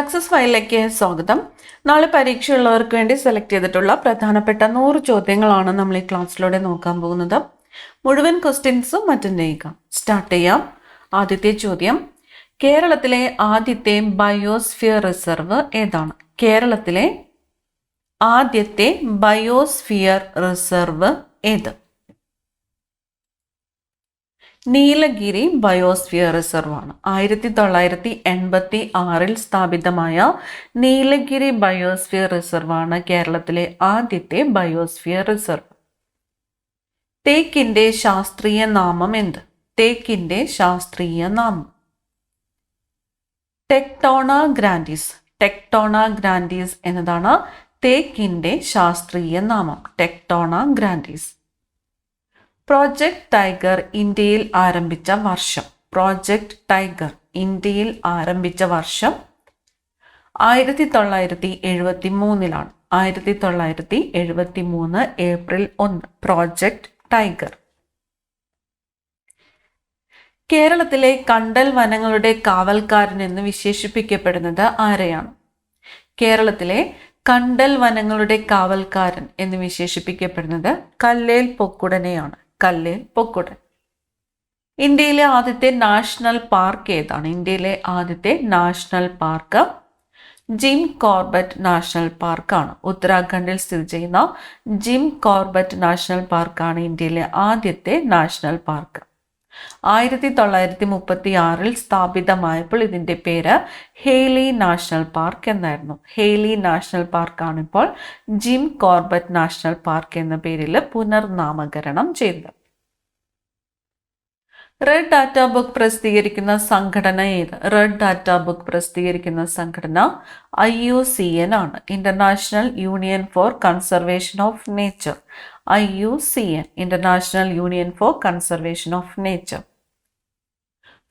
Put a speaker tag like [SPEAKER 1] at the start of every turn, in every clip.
[SPEAKER 1] Success ഫയലിലേക്ക് സ്വാഗതം. നാളെ പരീക്ഷയുള്ളവർക്ക് വേണ്ടി സെലക്ട് ചെയ്തിട്ടുള്ള പ്രധാനപ്പെട്ട 100 ചോദ്യങ്ങളാണ് നമ്മൾ ഈ ക്ലാസ്സിലൂടെ നോക്കാൻ പോകുന്നത്. മുഴുവൻ ക്വസ്റ്റ്യൻസും അറ്റൻഡ് ചെയ്യുക. സ്റ്റാർട്ട് ചെയ്യാം. ആദ്യത്തെ ചോദ്യം, കേരളത്തിലെ ആദ്യത്തെ ബയോസ്ഫിയർ റിസർവ് ഏതാണ്? കേരളത്തിലെ ആദ്യത്തെ ബയോസ്ഫിയർ റിസർവ് ഏത്? നീലഗിരി ബയോസ്ഫിയർ റിസർവ് ആണ്. 1986 സ്ഥാപിതമായ നീലഗിരി ബയോസ്ഫിയർ റിസർവ് ആണ് കേരളത്തിലെ ആദ്യത്തെ ബയോസ്ഫിയർ റിസർവ്. തേക്കിന്റെ ശാസ്ത്രീയ നാമം എന്ത്? തേക്കിന്റെ ശാസ്ത്രീയ നാമം ടെക്ടോണ ഗ്രാൻഡിസ്. ടെക്ടോണ ഗ്രാൻഡിസ് എന്നതാണ് തേക്കിന്റെ ശാസ്ത്രീയ നാമം. ടെക്ടോണ ഗ്രാൻഡിസ്. പ്രോജക്റ്റ് ടൈഗർ ഇന്ത്യയിൽ ആരംഭിച്ച വർഷം? പ്രോജക്റ്റ് ടൈഗർ ഇന്ത്യയിൽ ആരംഭിച്ച വർഷം 1973 1973 ഏപ്രിൽ 1. Project tiger. കേരളത്തിലെ കണ്ടൽ വനങ്ങളുടെ കാവൽക്കാരൻ എന്ന് വിശേഷിപ്പിക്കപ്പെടുന്നത് ആരെയാണ്? കേരളത്തിലെ കണ്ടൽ വനങ്ങളുടെ കാവൽക്കാരൻ എന്ന് വിശേഷിപ്പിക്കപ്പെടുന്നത് കല്ലേൽ പൊക്കുടനെയാണ്. കല്ലേൽ പൊക്കുടൻ. ഇന്ത്യയിലെ ആദ്യത്തെ നാഷണൽ പാർക്ക് ഏതാണ്? ഇന്ത്യയിലെ ആദ്യത്തെ national park Jim Corbett national പാർക്കാണ്. ഉത്തരാഖണ്ഡിൽ സ്ഥിതി ചെയ്യുന്ന ജിം കോർബറ്റ് നാഷണൽ പാർക്കാണ് ഇന്ത്യയിലെ ആദ്യത്തെ നാഷണൽ പാർക്ക്. 1936 സ്ഥാപിതമായപ്പോൾ ഇതിൻ്റെ പേര് ഹേലി നാഷണൽ പാർക്ക് എന്നായിരുന്നു. ഹേലി നാഷണൽ പാർക്കാണ് ഇപ്പോൾ ജിം കോർബറ്റ് നാഷണൽ പാർക്ക് എന്ന പേരിൽ പുനർനാമകരണം ചെയ്തത്. റെഡ് ഡാറ്റ ബുക്ക് പ്രസിദ്ധീകരിക്കുന്ന സംഘടന ഏത്? റെഡ് ഡാറ്റ ബുക്ക് പ്രസിദ്ധീകരിക്കുന്ന സംഘടന IUCN ആണ്. International Union for Conservation of Nature. IUCN, International Union for Conservation of Nature.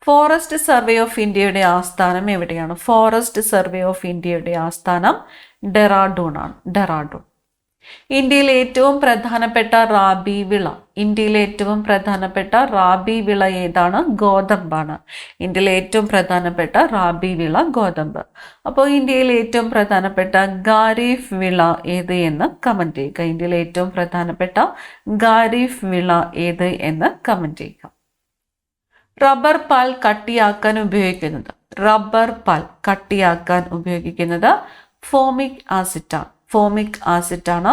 [SPEAKER 1] Forest Survey of ഇന്ത്യയുടെ ആസ്ഥാനം എവിടെയാണ്? ഫോറസ്റ്റ് സർവേ ഓഫ് ഇന്ത്യയുടെ ആസ്ഥാനം ഡെറാഡൂൺ ആണ്. ഡെറാഡൂൺ. ഇന്ത്യയിലെ ഏറ്റവും പ്രധാനപ്പെട്ട റാബി വിള? ഇന്ത്യയിലെ ഏറ്റവും പ്രധാനപ്പെട്ട റാബി വിള ഏതാണ്? ഗോതമ്പാണ്. ഇന്ത്യയിലെ ഏറ്റവും പ്രധാനപ്പെട്ട റാബി വിള ഗോതമ്പ്. അപ്പോൾ ഇന്ത്യയിലെ ഏറ്റവും പ്രധാനപ്പെട്ട ഖാരിഫ് വിള ഏത് എന്ന് കമന്റ് ചെയ്യുക. ഇന്ത്യയിലെ ഏറ്റവും പ്രധാനപ്പെട്ട ഖാരിഫ് വിള ഏത് എന്ന് കമന്റ് ചെയ്യുക. റബ്ബർ പാൽ കട്ടിയാക്കാൻ ഉപയോഗിക്കുന്നത്? റബ്ബർ പാൽ കട്ടിയാക്കാൻ ഉപയോഗിക്കുന്നത് ഫോമിക് ആസിഡാണ്. ഫോമിക് ആസിഡാണ്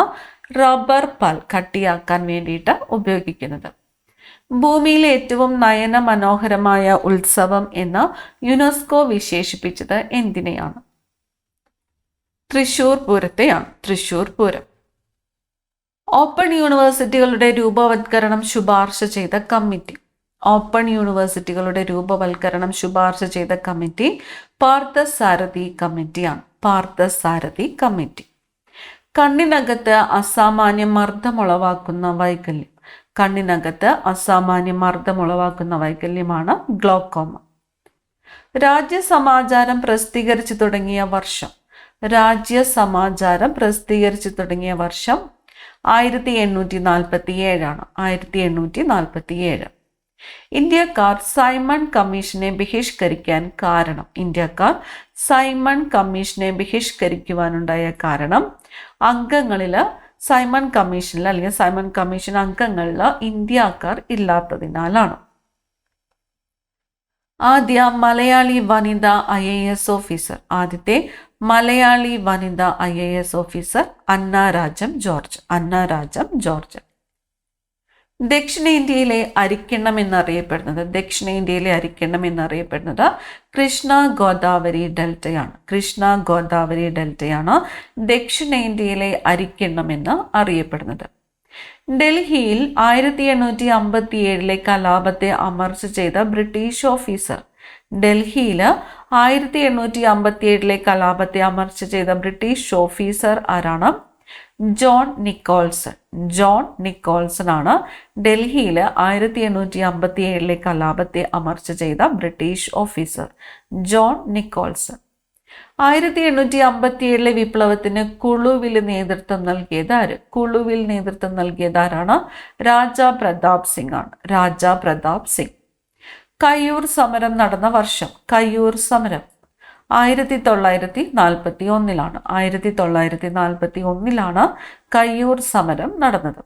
[SPEAKER 1] റബ്ബർ പാൽ കട്ടിയാക്കാൻ വേണ്ടിയിട്ട് ഉപയോഗിക്കുന്നത്. ഭൂമിയിലെ ഏറ്റവും നയന മനോഹരമായ ഉത്സവം എന്ന് യുനെസ്കോ വിശേഷിപ്പിച്ചത് എന്തിനെയാണ്? തൃശ്ശൂർ പൂരത്തെയാണ്. തൃശ്ശൂർ പൂരം. ഓപ്പൺ യൂണിവേഴ്സിറ്റികളുടെ രൂപവത്കരണം ശുപാർശ ചെയ്ത കമ്മിറ്റി? ഓപ്പൺ യൂണിവേഴ്സിറ്റികളുടെ രൂപവൽക്കരണം ശുപാർശ ചെയ്ത കമ്മിറ്റി പാർത്ഥസാരഥി കമ്മിറ്റിയാണ്. പാർത്ഥസാരഥി കമ്മിറ്റി. കണ്ണിനകത്ത് അസാമാന്യ മർദ്ദമുളവാക്കുന്ന വൈകല്യം? കണ്ണിനകത്ത് അസാമാന്യ മർദ്ദമുളവാക്കുന്ന വൈകല്യമാണ് ഗ്ലോക്കോമ. രാജ്യസമാചാരം പ്രസിദ്ധീകരിച്ചു തുടങ്ങിയ വർഷം? രാജ്യസമാചാരം പ്രസിദ്ധീകരിച്ചു തുടങ്ങിയ വർഷം 1847 ആണ്. 1847. ഇന്ത്യക്കാർ സൈമൺ കമ്മീഷനെ ബഹിഷ്കരിക്കാൻ കാരണം? ഇന്ത്യക്കാർ സൈമൺ കമ്മീഷനെ ബഹിഷ്കരിക്കുവാനുണ്ടായ കാരണം അംഗങ്ങളിൽ സൈമൺ കമ്മീഷനിൽ അല്ലെങ്കിൽ സൈമൺ കമ്മീഷൻ അംഗങ്ങളിൽ ഇന്ത്യക്കാർ ഇല്ലാത്തതിനാലാണ്. ആദ്യ മലയാളി വനിത IAS ഓഫീസർ? ആദ്യത്തെ മലയാളി വനിത IAS ഓഫീസർ അന്ന രാജം ജോർജ്. അന്ന രാജം ജോർജ്. ദക്ഷിണേന്ത്യയിലെ അരിക്കിണ്ണം എന്നറിയപ്പെടുന്നത്? ദക്ഷിണേന്ത്യയിലെ അരിക്കിണ്ണം എന്നറിയപ്പെടുന്നത് കൃഷ്ണ ഗോദാവരി ഡെൽറ്റയാണ്. കൃഷ്ണ ഗോദാവരി ഡെൽറ്റയാണ് ദക്ഷിണേന്ത്യയിലെ അരിക്കിണ്ണം എന്ന് അറിയപ്പെടുന്നത്. ഡൽഹിയിൽ 1857 കലാപത്തെ അമർച്ച ചെയ്ത ബ്രിട്ടീഷ് ഓഫീസർ? ഡൽഹിയിൽ 1857 കലാപത്തെ അമർച്ച ചെയ്ത ബ്രിട്ടീഷ് ഓഫീസർ ആരാണ്? John Nicholson. ജോൺ നിക്കോൾസൺ ആണ് ഡൽഹിയിൽ 1857 കലാപത്തെ അമർച്ച ചെയ്ത ബ്രിട്ടീഷ് ഓഫീസർ. John Nicholson. 1857 വിപ്ലവത്തിന് കുളുവിൽ നേതൃത്വം നൽകിയത് ആര്? കുളുവിൽ നേതൃത്വം നൽകിയത് ആരാണ്? രാജാ പ്രതാപ് സിംഗ് ആണ്. രാജാ പ്രതാപ് സിംഗ്. കയ്യൂർ സമരം നടന്ന വർഷം? കയ്യൂർ സമരം 1941. 1941 കയ്യൂർ സമരം നടന്നത്.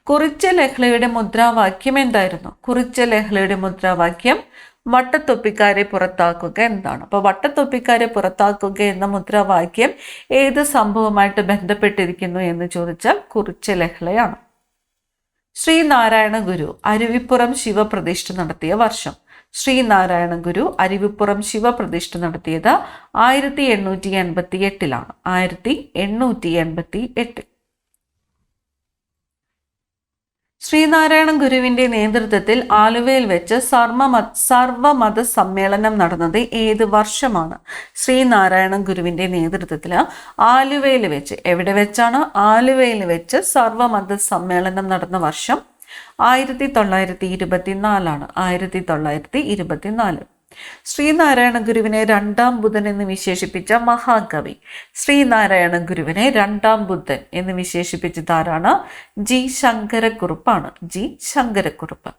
[SPEAKER 1] കുറിച്യ ലഹളയുടെ മുദ്രാവാക്യം എന്തായിരുന്നു? കുറിച്യ ലഹളയുടെ മുദ്രാവാക്യം വട്ടത്തൊപ്പിക്കാരെ പുറത്താക്കുക എന്നതാണ്. അപ്പോൾ വട്ടത്തൊപ്പിക്കാരെ പുറത്താക്കുക എന്ന മുദ്രാവാക്യം ഏത് സംഭവമായിട്ട് ബന്ധപ്പെട്ടിരിക്കുന്നു എന്ന് ചോദിച്ചാൽ കുറിച്യ ലഹളയാണ്. ശ്രീനാരായണ ഗുരു അരുവിപ്പുറം ശിവപ്രതിഷ്ഠ നടത്തിയ വർഷം. ശ്രീനാരായണ ഗുരു അരുവിപ്പുറം ശിവപ്രതിഷ്ഠ നടത്തിയത് 1888. 1888. ശ്രീനാരായണ ഗുരുവിന്റെ നേതൃത്വത്തിൽ ആലുവയിൽ വെച്ച് സർവമത സമ്മേളനം നടന്നത് ഏത് വർഷമാണ്? ശ്രീനാരായണ ഗുരുവിന്റെ നേതൃത്വത്തിൽ ആലുവയിൽ വെച്ച്, എവിടെ വെച്ചാണ്? ആലുവയിൽ വെച്ച് സർവമത സമ്മേളനം നടന്ന വർഷം 1924. 1924. ശ്രീനാരായണ ഗുരുവിനെ രണ്ടാം ബുധൻ എന്ന് വിശേഷിപ്പിച്ച മഹാകവി. ശ്രീനാരായണ ഗുരുവിനെ രണ്ടാം ബുദ്ധൻ എന്ന് വിശേഷിപ്പിച്ചത് ആരാണ്? ജി ശങ്കരക്കുറുപ്പാണ്. ജി ശങ്കരക്കുറുപ്പ്.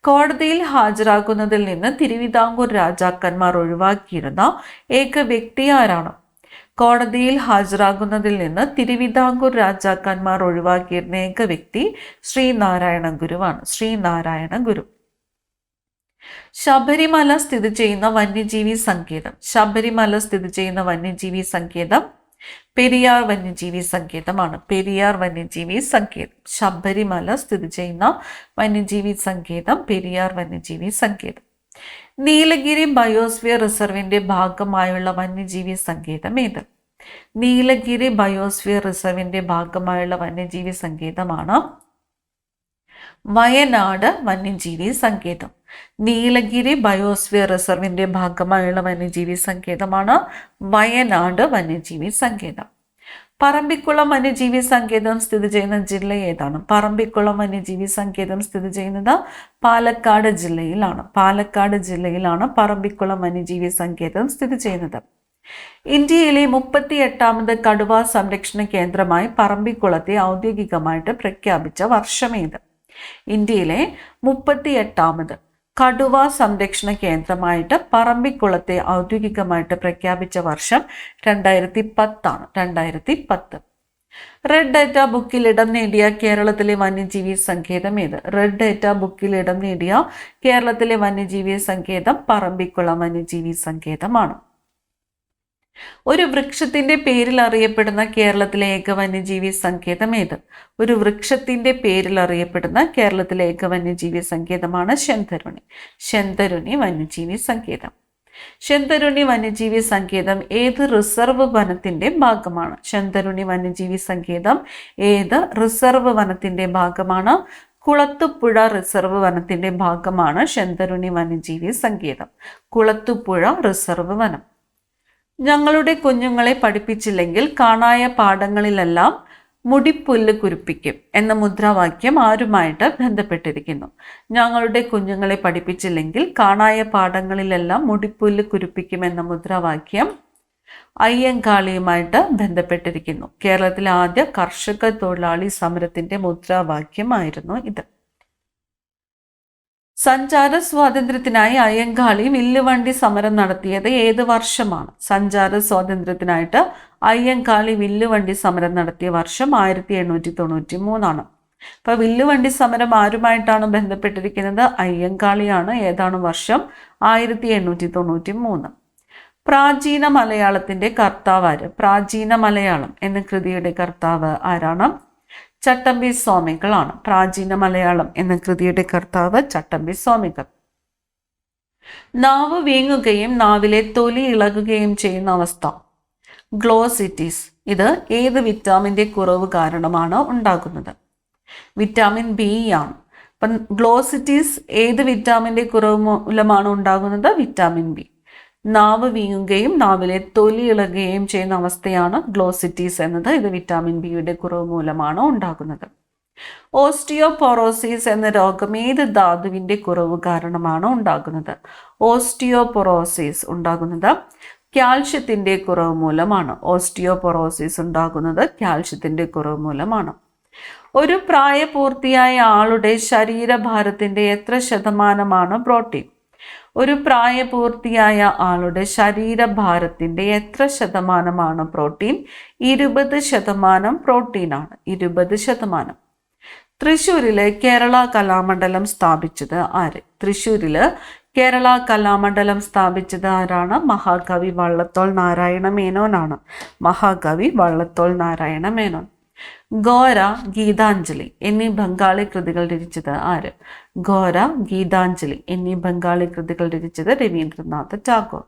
[SPEAKER 1] കോടതിയിൽ ഹാജരാകുന്നതിൽ നിന്ന് തിരുവിതാംകൂർ രാജാക്കന്മാർ ഒഴിവാക്കിയിരുന്ന ഏക വ്യക്തി ആരാണ്? കോടതിയിൽ ഹാജരാകുന്നതിൽ നിന്ന് തിരുവിതാംകൂർ രാജാക്കന്മാർ ഒഴിവാക്കിയിരുന്ന ഏക വ്യക്തി ശ്രീനാരായണ ഗുരുവാണ്. ശ്രീനാരായണ ഗുരു. ശബരിമല സ്ഥിതി ചെയ്യുന്ന വന്യജീവി സങ്കേതം. ശബരിമല സ്ഥിതി ചെയ്യുന്ന വന്യജീവി സങ്കേതം പെരിയാർ വന്യജീവി സങ്കേതമാണ്. പെരിയാർ വന്യജീവി സങ്കേതം. ശബരിമല സ്ഥിതി ചെയ്യുന്ന വന്യജീവി സങ്കേതം പെരിയാർ വന്യജീവി സങ്കേതം. നീലഗിരി ബയോസ്ഫിയർ റിസർവിന്റെ ഭാഗമായുള്ള വന്യജീവി സങ്കേതം ഏത്? നീലഗിരി ബയോസ്ഫിയർ റിസർവിന്റെ ഭാഗമായുള്ള വന്യജീവി സങ്കേതമാണ് വയനാട് വന്യജീവി സങ്കേതം. നീലഗിരി ബയോസ്ഫിയർ റിസർവിന്റെ ഭാഗമായുള്ള വന്യജീവി സങ്കേതമാണ് വയനാട് വന്യജീവി സങ്കേതം. പറമ്പിക്കുളം വന്യജീവി സങ്കേതം സ്ഥിതി ചെയ്യുന്ന ജില്ല ഏതാണ്? പറമ്പിക്കുളം വന്യജീവി സങ്കേതം സ്ഥിതി ചെയ്യുന്നത് പാലക്കാട് ജില്ലയിലാണ്. പാലക്കാട് ജില്ലയിലാണ് പറമ്പിക്കുളം വന്യജീവി സങ്കേതം സ്ഥിതി ചെയ്യുന്നത്. ഇന്ത്യയിലെ 38ാമത് കടുവ സംരക്ഷണ കേന്ദ്രമായി പറമ്പിക്കുളത്തെ ഔദ്യോഗികമായിട്ട് പ്രഖ്യാപിച്ച വർഷമേത്? ഇന്ത്യയിലെ 38ാമത് കടുവ സംരക്ഷണ കേന്ദ്രമായിട്ട് പറമ്പിക്കുളത്തെ ഔദ്യോഗികമായിട്ട് പ്രഖ്യാപിച്ച വർഷം 2010 ആണ്. 2010. റെഡ് ഡാറ്റ ബുക്കിൽ ഇടം നേടിയ കേരളത്തിലെ വന്യജീവി സങ്കേതം ഏത്? റെഡ് ഡാറ്റ ബുക്കിൽ ഇടം നേടിയ കേരളത്തിലെ വന്യജീവി സങ്കേതം പറമ്പിക്കുളം വന്യജീവി സങ്കേതമാണ്. ഒരു വൃക്ഷത്തിന്റെ പേരിൽ അറിയപ്പെടുന്ന കേരളത്തിലെ ഏക വന്യജീവി സങ്കേതം ഏത്? ഒരു വൃക്ഷത്തിന്റെ പേരിൽ അറിയപ്പെടുന്ന കേരളത്തിലെ ഏക വന്യജീവി സങ്കേതമാണ് ശെന്തരുണി. ശെന്തരുണി വന്യജീവി സങ്കേതം. ശെന്തരുണി വന്യജീവി സങ്കേതം ഏത് റിസർവ് വനത്തിന്റെ ഭാഗമാണ്? ശെന്തരുണി വന്യജീവി സങ്കേതം ഏത് റിസർവ് വനത്തിന്റെ ഭാഗമാണ്? കുളത്തുപുഴ റിസർവ് വനത്തിന്റെ ഭാഗമാണ് ശെന്തരുണി വന്യജീവി സങ്കേതം. കുളത്തുപുഴ റിസർവ് വനം. ഞങ്ങളുടെ കുഞ്ഞുങ്ങളെ പഠിപ്പിച്ചില്ലെങ്കിൽ കാണായ പാഠങ്ങളിലെല്ലാം മുടിപ്പുല്ല് കുരുപ്പിക്കും എന്ന മുദ്രാവാക്യം ആരുമായിട്ട് ബന്ധപ്പെട്ടിരിക്കുന്നു? ഞങ്ങളുടെ കുഞ്ഞുങ്ങളെ പഠിപ്പിച്ചില്ലെങ്കിൽ കാണായ പാഠങ്ങളിലെല്ലാം മുടിപ്പുല്ല് കുരുപ്പിക്കും എന്ന മുദ്രാവാക്യം അയ്യങ്കാളിയുമായിട്ട് ബന്ധപ്പെട്ടിരിക്കുന്നു. കേരളത്തിലെ ആദ്യ കർഷക തൊഴിലാളി സമരത്തിന്റെ മുദ്രാവാക്യമായിരുന്നു ഇത്. സഞ്ചാര സ്വാതന്ത്ര്യത്തിനായി അയ്യങ്കാളി വില്ലുവണ്ടി സമരം നടത്തിയത് ഏത് വർഷമാണ്? സഞ്ചാര സ്വാതന്ത്ര്യത്തിനായിട്ട് അയ്യങ്കാളി വില്ലുവണ്ടി സമരം നടത്തിയ വർഷം 1893 ആണ്. അപ്പൊ വില്ലുവണ്ടി സമരം ആരുമായിട്ടാണ് ബന്ധപ്പെട്ടിരിക്കുന്നത്? അയ്യങ്കാളിയാണ്. ഏതാണ് വർഷം? 1893. പ്രാചീന മലയാളത്തിന്റെ കർത്താവ് ആര്? പ്രാചീന മലയാളം എന്ന കൃതിയുടെ കർത്താവ് ആരാണ്? ചട്ടമ്പി സ്വാമികളാണ്. പ്രാചീന മലയാളം എന്ന കൃതിയുടെ കർത്താവ് ചട്ടമ്പി സ്വാമികൾ. നാവ് വീങ്ങുകയും നാവിലെ തൊലി ഇളകുകയും ചെയ്യുന്ന അവസ്ഥ ഗ്ലോസിറ്റിസ്. ഇത് ഏത് വിറ്റാമിന്റെ കുറവ് കാരണമാണ് ഉണ്ടാകുന്നത്? വിറ്റാമിൻ ബി ആണ്. അപ്പം ഗ്ലോസിറ്റിസ് ഏത് വിറ്റാമിന്റെ കുറവ് മൂലമാണ് ഉണ്ടാകുന്നത്? Vitamin B. നാവ് വീങ്ങുകയും നാവിലെ തൊലി ഇളകുകയും ചെയ്യുന്ന അവസ്ഥയാണ് ഗ്ലോസിറ്റീസ് എന്നത്. ഇത് വിറ്റാമിൻ ബിയുടെ കുറവ് മൂലമാണ് ഉണ്ടാകുന്നത്. ഓസ്റ്റിയോപൊറോസിസ് എന്ന രോഗം ഏത് ധാതുവിന്റെ കുറവ് കാരണമാണ് ഉണ്ടാകുന്നത്? ഓസ്റ്റിയോപൊറോസിസ് ഉണ്ടാകുന്നത് കാൽഷ്യത്തിന്റെ കുറവ് മൂലമാണ്. ഓസ്റ്റിയോപൊറോസിസ് ഉണ്ടാകുന്നത് കാൽഷ്യത്തിന്റെ കുറവ് മൂലമാണ്. ഒരു പ്രായപൂർത്തിയായ ആളുടെ ശരീരഭാരത്തിന്റെ എത്ര ശതമാനമാണ് പ്രോട്ടീൻ? ഒരു പ്രായപൂർത്തിയായ ആളുടെ ശരീരഭാരത്തിന്റെ എത്ര ശതമാനമാണ് പ്രോട്ടീൻ? 20% പ്രോട്ടീനാണ്. 20%. തൃശ്ശൂരിലെ കേരള കലാമണ്ഡലം സ്ഥാപിച്ചത് ആര്? തൃശ്ശൂരില് കേരള കലാമണ്ഡലം സ്ഥാപിച്ചത് ആരാണ്? മഹാകവി വള്ളത്തോൾ നാരായണ മേനോനാണ്. മഹാകവി വള്ളത്തോൾ നാരായണ മേനോൻ. ഘോര, ഗീതാഞ്ജലി എന്നീ ബംഗാളി കൃതികൾ രചിച്ചത് ആര്? ഘോര, ഗീതാഞ്ജലി എന്നീ ബംഗാളി കൃതികൾ രചിച്ചത് രവീന്ദ്രനാഥ ടാഗോർ.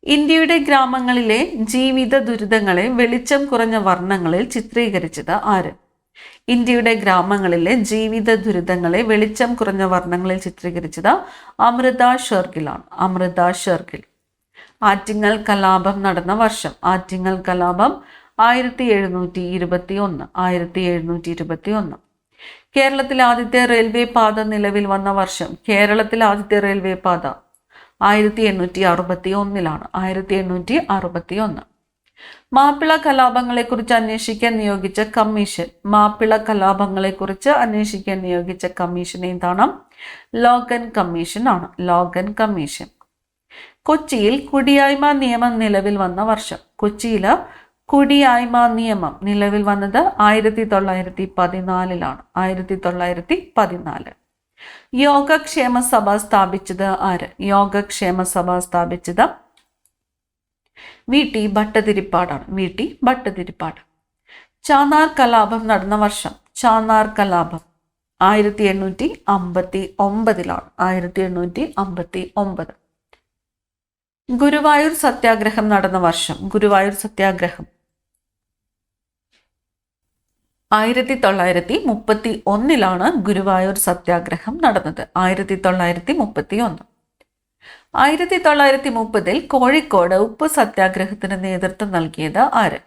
[SPEAKER 1] ഇന്ത്യയുടെ ഗ്രാമങ്ങളിലെ ജീവിത ദുരിതങ്ങളെ വെളിച്ചം കുറഞ്ഞ വർണ്ണങ്ങളിൽ ചിത്രീകരിച്ചത് ആര്? ഇന്ത്യയുടെ ഗ്രാമങ്ങളിലെ ജീവിത ദുരിതങ്ങളെ വെളിച്ചം കുറഞ്ഞ വർണ്ണങ്ങളിൽ ചിത്രീകരിച്ചത് അമൃത ഷെർഗിലാണ്. അമൃത ഷെർഗിൽ. ആറ്റിങ്ങൽ കലാപം നടന്ന വർഷം. ആറ്റിങ്ങൽ കലാപം 1721. 1721. കേരളത്തിലെ ആദ്യത്തെ റെയിൽവേ പാത നിലവിൽ വന്ന വർഷം. കേരളത്തിലെ ആദ്യത്തെ റെയിൽവേ പാത 1861. 1861. മാപ്പിള കലാപങ്ങളെക്കുറിച്ച് അന്വേഷിക്കാൻ നിയോഗിച്ച കമ്മീഷൻ. മാപ്പിള കലാപങ്ങളെക്കുറിച്ച് അന്വേഷിക്കാൻ നിയോഗിച്ച കമ്മീഷൻ ഏതാണ്? ലോഗൻ കമ്മീഷൻ ആണ്. Logan commission. കൊച്ചിയിൽ കുടിയായ്മ നിയമം നിലവിൽ വന്ന വർഷം. കൊച്ചിയിൽ കുടിയായ്മ നിയമം നിലവിൽ വന്നത് 1914. 1914. യോഗക്ഷേമ സഭ സ്ഥാപിച്ചത് ആര്? യോഗക്ഷേമ സഭ സ്ഥാപിച്ചത് VT ഭട്ടതിരിപ്പാടാണ്. VT ഭട്ടതിരിപ്പാട്. ചാന്നാർ കലാപം നടന്ന വർഷം. ചാന്നാർ കലാപം 1859. 1859. ഗുരുവായൂർ സത്യാഗ്രഹം നടന്ന വർഷം. ഗുരുവായൂർ സത്യാഗ്രഹം 1931. ഗുരുവായൂർ സത്യാഗ്രഹം നടന്നത്. 1931. 1930 കോഴിക്കോട് ഉപ്പ് സത്യാഗ്രഹത്തിന് നേതൃത്വം നൽകിയത് ആര്?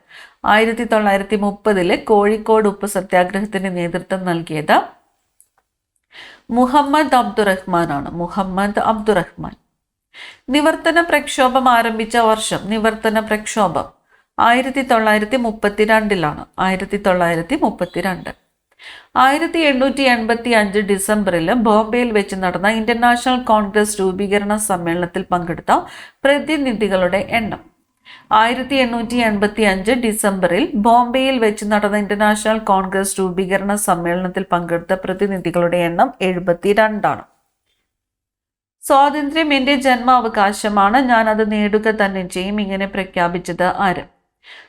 [SPEAKER 1] 1930 കോഴിക്കോട് ഉപ്പ് സത്യാഗ്രഹത്തിന് നേതൃത്വം നൽകിയത് മുഹമ്മദ് അബ്ദുറഹ്മാൻ ആണ്. മുഹമ്മദ് അബ്ദുറഹ്മാൻ. നിവർത്തന പ്രക്ഷോഭം ആരംഭിച്ച വർഷം. നിവർത്തന പ്രക്ഷോഭം 1932. 1932. 1885 ഡിസംബറിൽ ബോംബെയിൽ വെച്ച് നടന്ന ഇന്റർനാഷണൽ കോൺഗ്രസ് രൂപീകരണ സമ്മേളനത്തിൽ പങ്കെടുത്ത പ്രതിനിധികളുടെ എണ്ണം. 1885 ഡിസംബറിൽ ബോംബെയിൽ വെച്ച് നടന്ന ഇന്റർനാഷണൽ കോൺഗ്രസ് രൂപീകരണ സമ്മേളനത്തിൽ പങ്കെടുത്ത പ്രതിനിധികളുടെ എണ്ണം 72 ആണ്. സ്വാതന്ത്ര്യം എന്റെ ജന്മാവകാശമാണ്, ഞാൻ അത് നേടുക തന്നെ ചെയ്യും, ഇങ്ങനെ പ്രഖ്യാപിച്ചത് ആര്?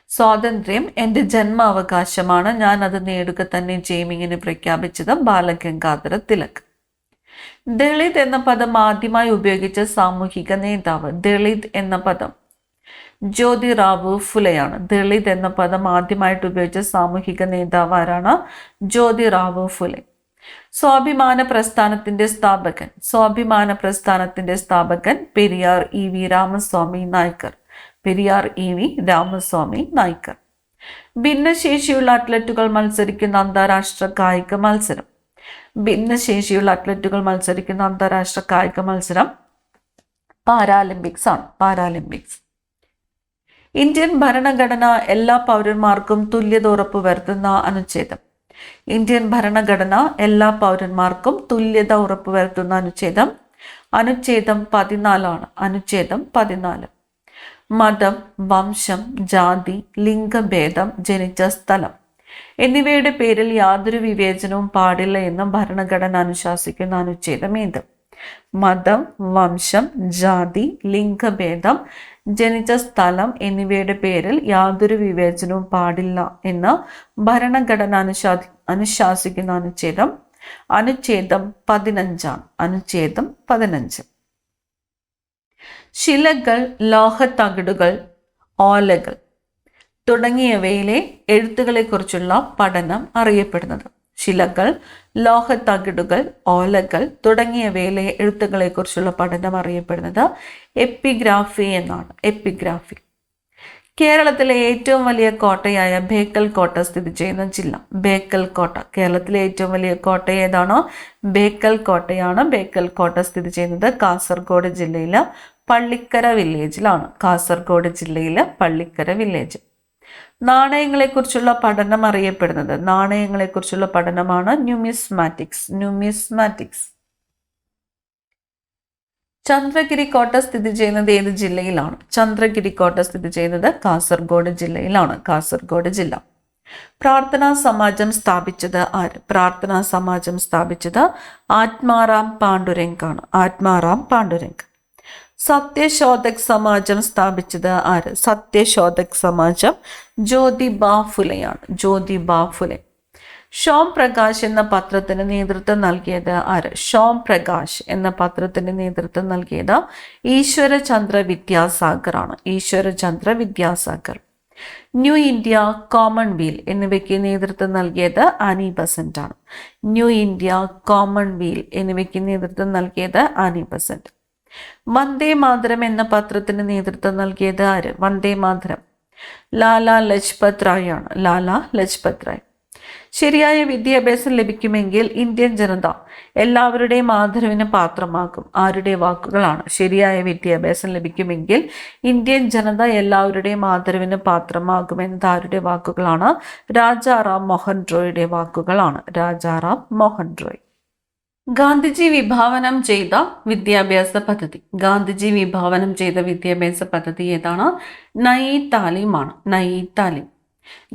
[SPEAKER 1] സ്വാതന്ത്ര്യം എന്റെ ജന്മാവകാശമാണ്, ഞാൻ അത് നേടുക തന്നെ ചെയ്യും, ഇങ്ങനെ പ്രഖ്യാപിച്ചത് ബാലഗംഗാധര തിലക്. ദളിത് എന്ന പദം ആദ്യമായി ഉപയോഗിച്ച സാമൂഹിക നേതാവ്. ദളിത് എന്ന പദം ജ്യോതിറാവു ഫുലെയാണ്. ദളിത് എന്ന പദം ആദ്യമായിട്ട് ഉപയോഗിച്ച സാമൂഹിക നേതാവ് ആരാണ്? ജ്യോതിറാവു ഫുലെ. സ്വാഭിമാന പ്രസ്ഥാനത്തിന്റെ സ്ഥാപകൻ. സ്വാഭിമാന പ്രസ്ഥാനത്തിന്റെ സ്ഥാപകൻ പെരിയാർ EV രാമസ്വാമി നായ്ക്കർ. പെരിയാർ EV രാമസ്വാമി നായ്ക്കർ. ഭിന്നശേഷിയുള്ള അത്ലറ്റുകൾ മത്സരിക്കുന്ന അന്താരാഷ്ട്ര കായിക മത്സരം. ഭിന്നശേഷിയുള്ള അത്ലറ്റുകൾ മത്സരിക്കുന്ന അന്താരാഷ്ട്ര കായിക മത്സരം പാരാലിമ്പിക്സ് ആണ്. പാരാലിമ്പിക്സ്. ഇന്ത്യൻ ഭരണഘടന എല്ലാ പൗരന്മാർക്കും തുല്യത ഉറപ്പുവരുത്തുന്ന അനുച്ഛേദം. ഇന്ത്യൻ ഭരണഘടന എല്ലാ പൗരന്മാർക്കും തുല്യത ഉറപ്പുവരുത്തുന്ന അനുച്ഛേദം 14 ആണ്. അനുച്ഛേദം 14. മതം, വംശം, ജാതി, ലിംഗഭേദം, ജനിച്ച സ്ഥലം എന്നിവയുടെ പേരിൽ യാതൊരു വിവേചനവും പാടില്ല എന്ന് ഭരണഘടന അനുശാസിക്കുന്ന അനുച്ഛേദം ഏത്? മതം, വംശം, ജാതി, ലിംഗഭേദം, ജനിച്ച സ്ഥലം എന്നിവയുടെ പേരിൽ യാതൊരു വിവേചനവും പാടില്ല എന്ന് ഭരണഘടന അനുശാസിക്കുന്ന അനുച്ഛേദം 15 ആണ്. അനുച്ഛേദം 15. ശിലകൾ, ലോഹത്തകിടുകൾ, ഓലകൾ തുടങ്ങിയവയിലെ എഴുത്തുകളെക്കുറിച്ചുള്ള പഠനം അറിയപ്പെടുന്നത്. ശിലകൾ, ലോഹത്തകിടുകൾ, ഓലകൾ തുടങ്ങിയവയിലെ എഴുത്തുകളെക്കുറിച്ചുള്ള പഠനം അറിയപ്പെടുന്നത് എപ്പിഗ്രാഫി എന്നാണ്. എപ്പിഗ്രാഫി. കേരളത്തിലെ ഏറ്റവും വലിയ കോട്ടയായ ബേക്കൽ കോട്ട സ്ഥിതി ചെയ്യുന്ന ജില്ല. ബേക്കൽ കോട്ട. കേരളത്തിലെ ഏറ്റവും വലിയ കോട്ട ഏതാണോ? ബേക്കൽ കോട്ടയാണ്. ബേക്കൽ കോട്ട സ്ഥിതി ചെയ്യുന്നത് കാസർഗോഡ് ജില്ലയിലെ പള്ളിക്കര വില്ലേജിലാണ്. കാസർഗോഡ് ജില്ലയിലെ പള്ളിക്കര വില്ലേജ്. നാണയങ്ങളെക്കുറിച്ചുള്ള പഠനം അറിയപ്പെടുന്നത്. നാണയങ്ങളെക്കുറിച്ചുള്ള പഠനമാണ് ന്യൂമിസ്മാറ്റിക്സ്. ന്യൂമിസ്മാറ്റിക്സ്. ചന്ദ്രഗിരി കോട്ട സ്ഥിതി ചെയ്യുന്നത് ഏത് ജില്ലയിലാണ്? ചന്ദ്രഗിരി കോട്ട സ്ഥിതി ചെയ്യുന്നത് കാസർഗോഡ് ജില്ലയിലാണ്. കാസർഗോഡ് ജില്ല. പ്രാർത്ഥനാ സമാജം സ്ഥാപിച്ചത് ആര്? പ്രാർത്ഥനാ സമാജം സ്ഥാപിച്ചത് ആത്മാറാം പാണ്ഡുരംഗ് ആണ്. ആത്മാറാം പാണ്ഡുരംഗ്. സത്യശോധക് സമാജം സ്ഥാപിച്ചത് ആര്? സത്യശോധക് സമാജം ജ്യോതിബാ ഫുലെയാണ്. ജ്യോതിബാ ഫുലെ. ഷോം പ്രകാശ് എന്ന പത്രത്തിന് നേതൃത്വം നൽകിയത് ആര്? ഷോം പ്രകാശ് എന്ന പത്രത്തിന് നേതൃത്വം നൽകിയത് ഈശ്വരചന്ദ്ര വിദ്യാസാഗർ ആണ്. Ishwar Chandra Vidyasagar. New India, commonweal എന്നിവയ്ക്ക് നേതൃത്വം നൽകിയത് ആനി ബസന്റ് ആണ്. ന്യൂ ഇന്ത്യ, കോമൺവീൽ എന്നിവയ്ക്ക് നേതൃത്വം നൽകിയത് ആനി ബസന്റ്. വന്ദേ മാതരം എന്ന പത്രത്തിന് നേതൃത്വം നൽകിയത് ആര്? വന്ദേ മാതരം ലാലാ ലജ്പത് റായ് ആണ്. ലാലാ ലജ്പത് റായ്. ശരിയായ വിദ്യാഭ്യാസം ലഭിക്കുമെങ്കിൽ ഇന്ത്യൻ ജനത എല്ലാവരുടെയും ആദരവിന് പാത്രമാകും. ആരുടെ വാക്കുകളാണ്? ശരിയായ വിദ്യാഭ്യാസം ലഭിക്കുമെങ്കിൽ ഇന്ത്യൻ ജനത എല്ലാവരുടെയും ആദരവിന് പാത്രമാകുമെന്നത് ആരുടെ വാക്കുകളാണ്? രാജാറാം മോഹൻ റോയുടെ വാക്കുകളാണ്. രാജാറാം മോഹൻ റോയ്. ഗാന്ധിജി വിഭാവനം ചെയ്ത വിദ്യാഭ്യാസ പദ്ധതി. ഗാന്ധിജി വിഭാവനം ചെയ്ത വിദ്യാഭ്യാസ പദ്ധതി ഏതാണ്? നയി താലീം ആണ്. നയി താലീം.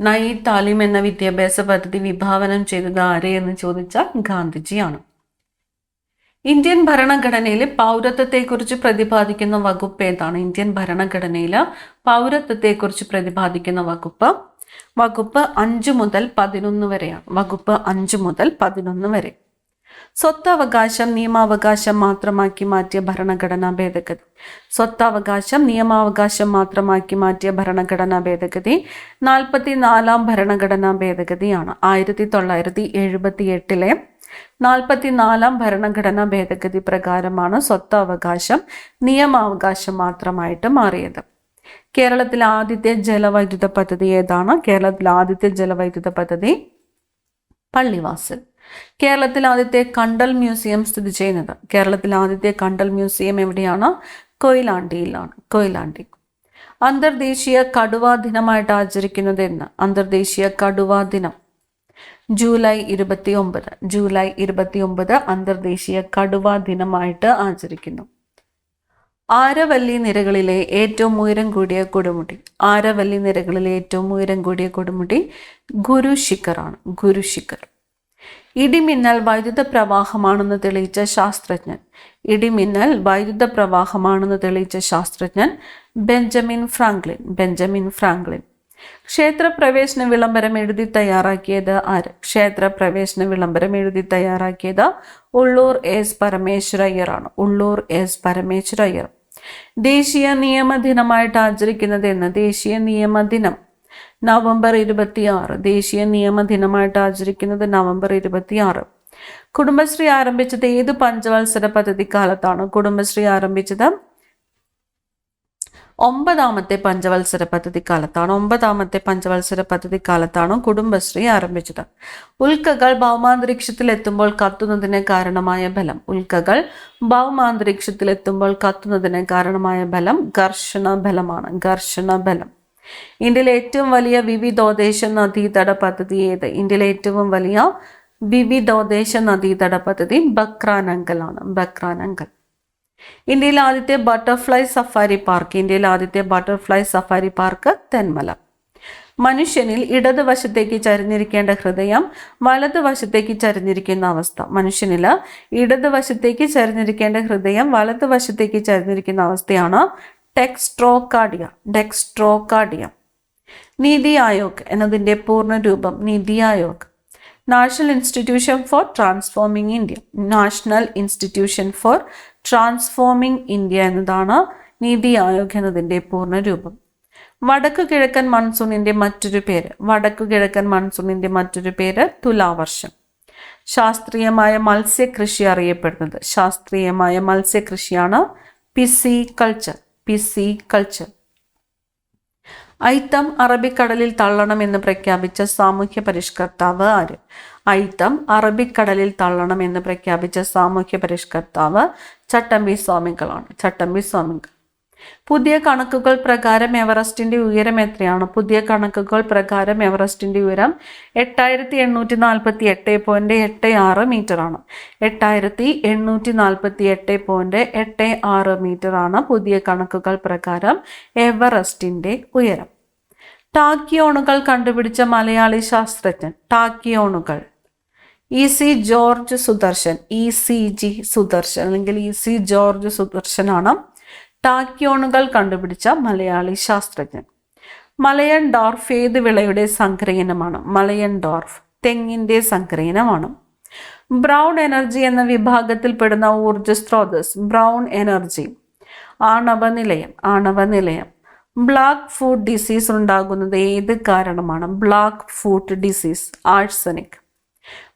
[SPEAKER 1] നയി താലീം എന്ന വിദ്യാഭ്യാസ പദ്ധതി വിഭാവനം ചെയ്തത് ആരെ എന്ന് ചോദിച്ചാൽ ഗാന്ധിജിയാണ്. ഇന്ത്യൻ ഭരണഘടനയിലെ പൗരത്വത്തെക്കുറിച്ച് പ്രതിപാദിക്കുന്ന വകുപ്പ് ഏതാണ്? ഇന്ത്യൻ ഭരണഘടനയിലെ പൗരത്വത്തെക്കുറിച്ച് പ്രതിപാദിക്കുന്ന വകുപ്പ് 5 മുതൽ 11 വരെയാണ്. വകുപ്പ് 5 മുതൽ 11 വരെ. സ്വത്തവകാശം നിയമാവകാശം മാത്രമാക്കി മാറ്റിയ ഭരണഘടനാ ഭേദഗതി. സ്വത്തവകാശം നിയമാവകാശം മാത്രമാക്കി മാറ്റിയ ഭരണഘടനാ ഭേദഗതി 44-ാം ഭരണഘടനാ ഭേദഗതിയാണ്. 1978 44-ാം ഭരണഘടനാ ഭേദഗതി പ്രകാരമാണ് സ്വത്തവകാശം നിയമാവകാശം മാത്രമായിട്ട് മാറിയത്. കേരളത്തിലെ ആദ്യത്തെ ജലവൈദ്യുത പദ്ധതി ഏതാണ്? കേരളത്തിലെ ആദ്യത്തെ ജലവൈദ്യുത പദ്ധതി പള്ളിവാസൽ. കേരളത്തിൽ ആദ്യത്തെ കണ്ടൽ മ്യൂസിയം സ്ഥിതി ചെയ്യുന്നത്. കേരളത്തിൽ ആദ്യത്തെ കണ്ടൽ മ്യൂസിയം എവിടെയാണ്? കൊയിലാണ്ടിയിലാണ്. കൊയിലാണ്ടി. അന്തർദേശീയ കടുവാ ദിനമായിട്ട് ആചരിക്കുന്നത് എന്ന്? അന്തർദേശീയ കടുവാ ദിനം ജൂലൈ 29. ജൂലൈ 29 അന്തർദേശീയ കടുവാ ദിനമായിട്ട് ആചരിക്കുന്നു. ആരവല്ലി നിരകളിലെ ഏറ്റവും ഉയരം കൂടിയ കൊടുമുടി. ആരവല്ലി നിരകളിലെ ഏറ്റവും ഉയരം കൂടിയ കൊടുമുടി ഗുരു ശിഖർ ആണ്. ഗുരു ശിഖർ. ഇടിമിന്നൽ വൈദ്യുത പ്രവാഹമാണെന്ന് തെളിയിച്ച ശാസ്ത്രജ്ഞൻ. ഇടിമിന്നൽ വൈദ്യുത പ്രവാഹമാണെന്ന് തെളിയിച്ച ശാസ്ത്രജ്ഞൻ ബെഞ്ചമിൻ ഫ്രാങ്ക്ലിൻ. Benjamin Franklin. ക്ഷേത്രപ്രവേശന വിളംബരം എഴുതി തയ്യാറാക്കിയത് ആര്? ക്ഷേത്രപ്രവേശന വിളംബരം എഴുതി തയ്യാറാക്കിയത് ഉള്ളൂർ എസ് പരമേശ്വരയ്യർ ആണ്. ഉള്ളൂർ എസ് പരമേശ്വരയ്യർ. ദേശീയ നിയമദിനമായിട്ട് ആചരിക്കുന്നത് എന്ന്? ദേശീയ നിയമദിനം നവംബർ 26. ദേശീയ നിയമദിനമായിട്ട് ആചരിക്കുന്നത് നവംബർ 26. കുടുംബശ്രീ ആരംഭിച്ചത് ഏത് പഞ്ചവത്സര പദ്ധതി കാലത്താണ്? കുടുംബശ്രീ ആരംഭിച്ചത് 9ാമത്തെ പഞ്ചവത്സര പദ്ധതി കാലത്താണ്. 9ാമത്തെ പഞ്ചവത്സര പദ്ധതി കാലത്താണ് കുടുംബശ്രീ ആരംഭിച്ചത്. ഉൽക്കകൾ ഭൗമാന്തരീക്ഷത്തിലെത്തുമ്പോൾ കത്തുന്നതിന് കാരണമായ ബലം. ഉൽക്കകൾ ഭൗമാന്തരീക്ഷത്തിലെത്തുമ്പോൾ കത്തുന്നതിന് കാരണമായ ബലം ഘർഷണ ബലമാണ്. ഘർഷണ ബലം. ഇന്ത്യയിലെ ഏറ്റവും വലിയ വിവിധോദ്ദേശ നദീതട പദ്ധതി ഏത്? ഇന്ത്യയിലെ ഏറ്റവും വലിയ വിവിധോദ്ദേശ നദീതട പദ്ധതി ബക്രാനങ്കൽ ആണ്. ബക്രാനങ്കൽ. ഇന്ത്യയിലെ ആദ്യത്തെ ബട്ടർഫ്ലൈ സഫാരി പാർക്ക്. ഇന്ത്യയിലെ ആദ്യത്തെ ബട്ടർഫ്ലൈ സഫാരി പാർക്ക് തെന്മല. മനുഷ്യനിൽ ഇടതുവശത്തേക്ക് ചരിഞ്ഞിരിക്കേണ്ട ഹൃദയം വലതുവശത്തേക്ക് ചരിഞ്ഞിരിക്കുന്ന അവസ്ഥ. മനുഷ്യനിൽ ഇടതുവശത്തേക്ക് ചരിഞ്ഞിരിക്കേണ്ട ഹൃദയം വലതുവശത്തേക്ക് ചരിഞ്ഞിരിക്കുന്ന അവസ്ഥയാണ് ഡെക്സ്ട്രോകാർഡിയ. ഡെക്സ്ട്രോകാർഡിയ. നീതി ആയോഗ് എന്നതിൻ്റെ പൂർണ്ണരൂപം NITI Aayog. National institution for transforming India. National institution for transforming India എന്നതാണ് നീതി ആയോഗ് എന്നതിൻ്റെ പൂർണ്ണരൂപം. വടക്കു കിഴക്കൻ മൺസൂണിൻ്റെ മറ്റൊരു പേര്. വടക്കു കിഴക്കൻ മൺസൂണിൻ്റെ മറ്റൊരു പേര് തുലാവർഷം. ശാസ്ത്രീയമായ മത്സ്യകൃഷി അറിയപ്പെടുന്നത്. ശാസ്ത്രീയമായ മത്സ്യകൃഷിയാണ് പിസി കൾച്ചർ. Pisciculture. ഐത്തം അറബിക്കടലിൽ തള്ളണമെന്ന് പ്രഖ്യാപിച്ച സാമൂഹ്യ പരിഷ്കർത്താവ് ആര്? ഐത്തം അറബിക്കടലിൽ തള്ളണമെന്ന് പ്രഖ്യാപിച്ച സാമൂഹ്യ പരിഷ്കർത്താവ് ചട്ടമ്പി സ്വാമികളാണ്. ചട്ടമ്പി സ്വാമികൾ. പുതിയ കണക്കുകൾ പ്രകാരം എവറസ്റ്റിന്റെ ഉയരം എത്രയാണ്? പുതിയ കണക്കുകൾ പ്രകാരം എവറസ്റ്റിന്റെ ഉയരം 8848.86 മീറ്റർ ആണ്. 8848.86 മീറ്റർ ആണ് പുതിയ കണക്കുകൾ പ്രകാരം എവറസ്റ്റിന്റെ ഉയരം. ടാക്കിയോണുകൾ കണ്ടുപിടിച്ച മലയാളി ശാസ്ത്രജ്ഞൻ. ടാക്കിയോണുകൾ EC George Sudarshan. ECG Sudarshan അല്ലെങ്കിൽ EC ജോർജ് സുദർശനാണ് ടാക്കിയോണുകൾ കണ്ടുപിടിച്ച മലയാളി ശാസ്ത്രജ്ഞൻ. മലയൻ ഡോർഫ് ഏത് വിളയുടെ സങ്കരയിനമാണ്? മലയൻ ഡോർഫ് തെങ്ങിന്റെ സങ്കരയിനമാണ്. ബ്രൗൺ എനർജി എന്ന വിഭാഗത്തിൽപ്പെടുന്ന ഊർജ സ്രോതസ്. ബ്രൗൺ എനർജി ആണവ നിലയം. ബ്ലാക്ക് ഫുഡ് ഡിസീസ് ഉണ്ടാകുന്നത് ഏത് കാരണമാണ്? Black foot disease arsenic.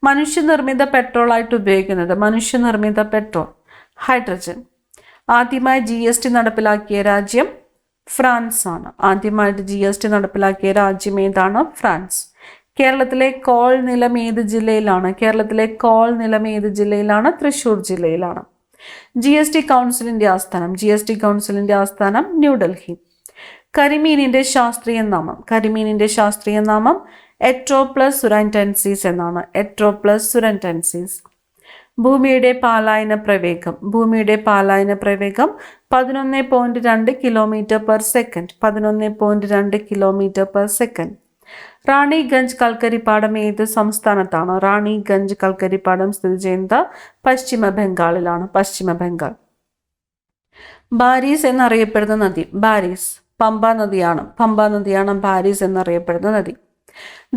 [SPEAKER 1] മനുഷ്യനിർമ്മിത പെട്രോൾ ആയിട്ട് ഉപയോഗിക്കുന്നത്. മനുഷ്യനിർമ്മിത പെട്രോൾ ഹൈഡ്രജൻ. ആദ്യമായി GST നടപ്പിലാക്കിയ രാജ്യം ഫ്രാൻസ് ആണ്. ആദ്യമായിട്ട് GST നടപ്പിലാക്കിയ രാജ്യം ഏതാണ്? ഫ്രാൻസ്. കേരളത്തിലെ കോൾ നിലം ഏത് ജില്ലയിലാണ്? കേരളത്തിലെ കോൾ നിലം ഏത് ജില്ലയിലാണ്? തൃശ്ശൂർ ജില്ലയിലാണ്. GST കൗൺസിലിന്റെ ആസ്ഥാനം. GST കൗൺസിലിന്റെ ആസ്ഥാനം ന്യൂഡൽഹി. കരിമീനിന്റെ ശാസ്ത്രീയ നാമം. കരിമീനിന്റെ ശാസ്ത്രീയ നാമം എട്രോപ്ലസ് സുരൻറ്റൻസിസ് എന്നാണ്. എട്രോപ്ലസ് സുരൻറ്റൻസിസ്. ഭൂമിയുടെ പാലായന പ്രവേഗം. ഭൂമിയുടെ പാലായന പ്രവേഗം 11.2 km/s. 11.2 km/s. റാണിഗഞ്ച് കൽക്കരിപ്പാടം ഏത് സംസ്ഥാനത്താണ്? റാണിഗഞ്ച് കൽക്കരിപ്പാടം സ്ഥിതി ചെയ്യുന്നത് പശ്ചിമ ബംഗാളിലാണ്. പശ്ചിമ ബംഗാൾ. ബാരീസ് എന്നറിയപ്പെടുന്ന നദി. ബാരീസ് പമ്പ നദിയാണ് ബാരീസ് എന്നറിയപ്പെടുന്ന നദി.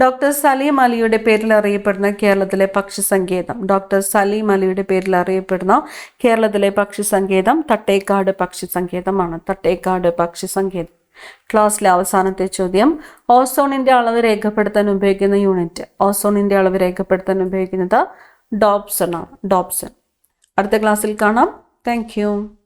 [SPEAKER 1] ഡോക്ടർ സലീം അലിയുടെ പേരിൽ അറിയപ്പെടുന്ന കേരളത്തിലെ പക്ഷി സങ്കേതം. ഡോക്ടർ സലീം അലിയുടെ പേരിൽ അറിയപ്പെടുന്ന കേരളത്തിലെ പക്ഷി സങ്കേതം തട്ടേക്കാട് പക്ഷി സങ്കേതമാണ്. തട്ടേക്കാട് പക്ഷി സങ്കേതം. ക്ലാസ്സിലെ അവസാനത്തെ ചോദ്യം. ഓസോണിന്റെ അളവ് രേഖപ്പെടുത്താൻ ഉപയോഗിക്കുന്ന യൂണിറ്റ്. ഓസോണിന്റെ അളവ് രേഖപ്പെടുത്താൻ ഉപയോഗിക്കുന്നത് ഡോപ്സൺ ആണ്. ഡോപ്സൺ. അടുത്ത ക്ലാസ്സിൽ കാണാം. Thank you.